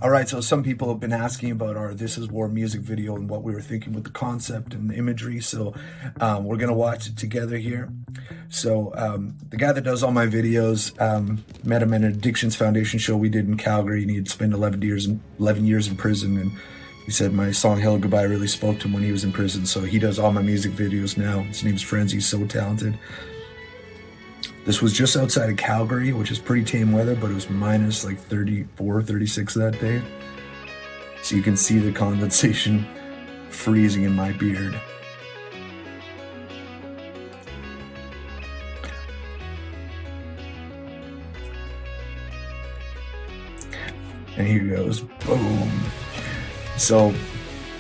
All right, so some people have been asking about our This Is War music video and what we were thinking with the concept and the imagery. So we're going to watch it together here. So the guy that does all my videos, met him at an Addictions Foundation show we did in Calgary, and he'd spent 11 years in prison. And he said my song Hello Goodbye really spoke to him when he was in prison. So he does all my music videos now. His name's Friends. He's so talented. This was just outside of Calgary, which is pretty tame weather, but it was minus like 34, 36 that day. So you can see the condensation freezing in my beard. And here goes, boom. So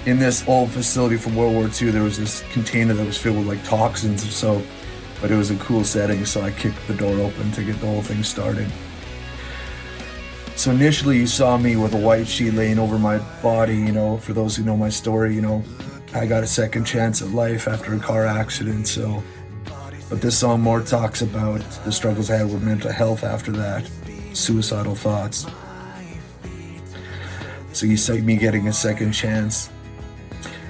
in this old facility from World War II, there was this container that was filled with like toxins. But it was a cool setting, so I kicked the door open to get the whole thing started. So initially you saw me with a white sheet laying over my body, you know, for those who know my story, you know, I got a second chance at life after a car accident, so. But this song more talks about the struggles I had with mental health after that, suicidal thoughts. So you see me getting a second chance.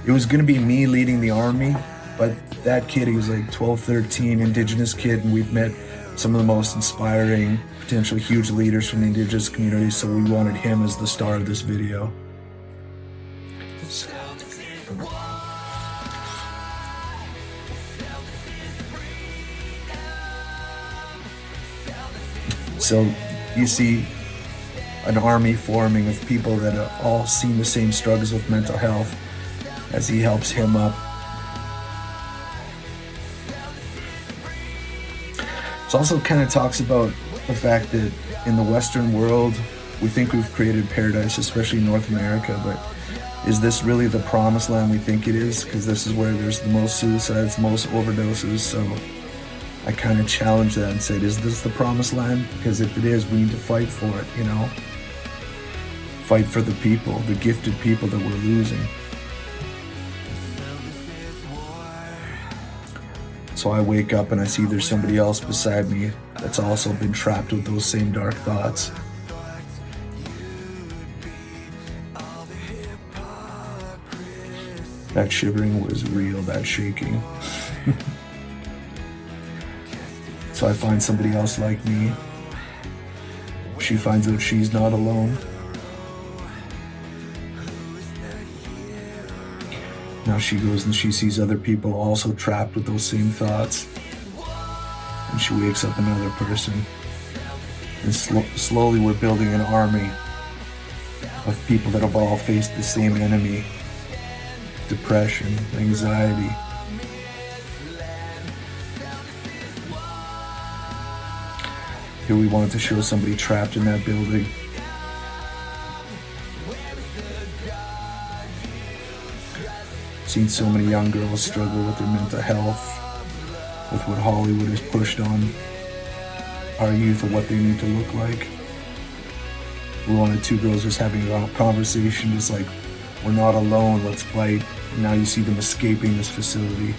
It was gonna be me leading the army, but that kid, he was like 12, 13, Indigenous kid, and we've met some of the most inspiring, potentially huge leaders from the Indigenous community, so we wanted him as the star of this video. So you see an army forming of people that have all seen the same struggles with mental health as he helps him up. It also kind of talks about the fact that in the Western world, we think we've created paradise, especially in North America, but is this really the promised land we think it is? Because this is where there's the most suicides, most overdoses, so I kind of challenged that and said, is this the promised land? Because if it is, we need to fight for it, you know? Fight for the people, the gifted people that we're losing. So I wake up and I see there's somebody else beside me that's also been trapped with those same dark thoughts. That shivering was real, that shaking. So I find somebody else like me. She finds out she's not alone. Now she goes and she sees other people also trapped with those same thoughts. And she wakes up another person. And slowly we're building an army of people that have all faced the same enemy. Depression, anxiety. Here we wanted to show somebody trapped in that building. Seen so many young girls struggle with their mental health, with what Hollywood has pushed on our youth of what they need to look like. We wanted two girls just having a conversation, just like, we're not alone, let's fight. And now you see them escaping this facility.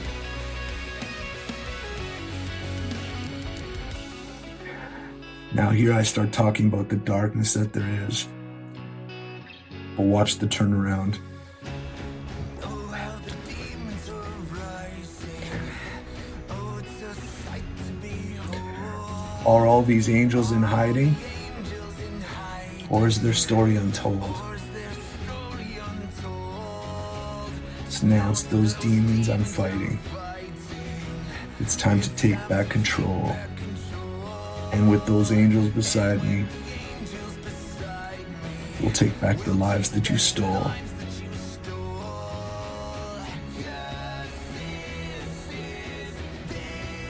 Now here I start talking about the darkness that there is. But watch the turnaround. Are all these angels in hiding? Or is their story untold? So now it's those demons I'm fighting. It's time to take back control. And with those angels beside me, we'll take back the lives that you stole.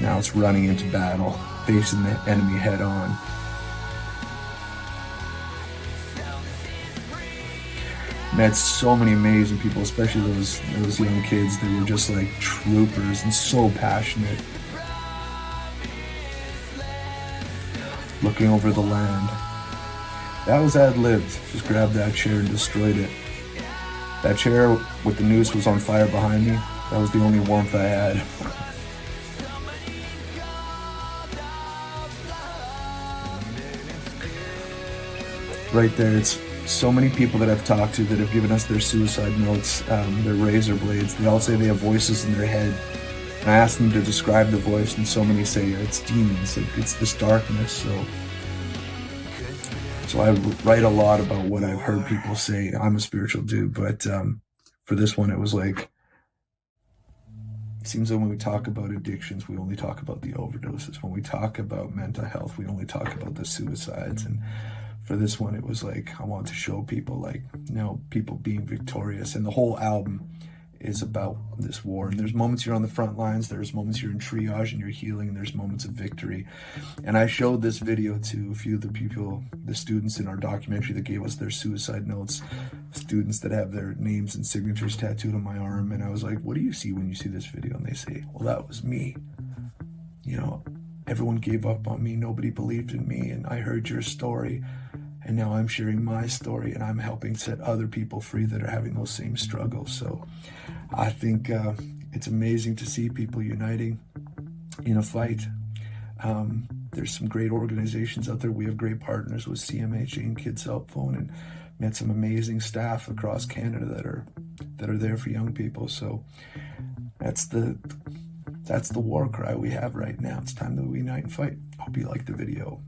Now it's running into battle, facing the enemy head on. Met so many amazing people, especially those young kids. They were just like troopers and so passionate. Looking over the land. That was ad-libbed. Just grabbed that chair and destroyed it. That chair with the noose was on fire behind me. That was the only warmth I had. Right there, it's so many people that I've talked to that have given us their suicide notes, their razor blades, they all say they have voices in their head. And I asked them to describe the voice, and so many say it's demons, like it's this darkness. So I write a lot about what I've heard people say. I'm a spiritual dude, but for this one, it was like, it seems that when we talk about addictions, we only talk about the overdoses. When we talk about mental health, we only talk about the suicides. And for this one, it was like, I want to show people, like, you know, people being victorious. And the whole album is about this war. And there's moments you're on the front lines, there's moments you're in triage and you're healing, and there's moments of victory. And I showed this video to a few of the people, the students in our documentary that gave us their suicide notes, students that have their names and signatures tattooed on my arm. And I was like, what do you see when you see this video? And they say, well, that was me. You know, everyone gave up on me, nobody believed in me, and I heard your story. And now I'm sharing my story, and I'm helping set other people free that are having those same struggles. So I think it's amazing to see people uniting in a fight. There's some great organizations out there. We have great partners with CMHA and Kids Help Phone, and met some amazing staff across Canada that are there for young people. So that's the war cry we have right now. It's time that we unite and fight. Hope you like the video.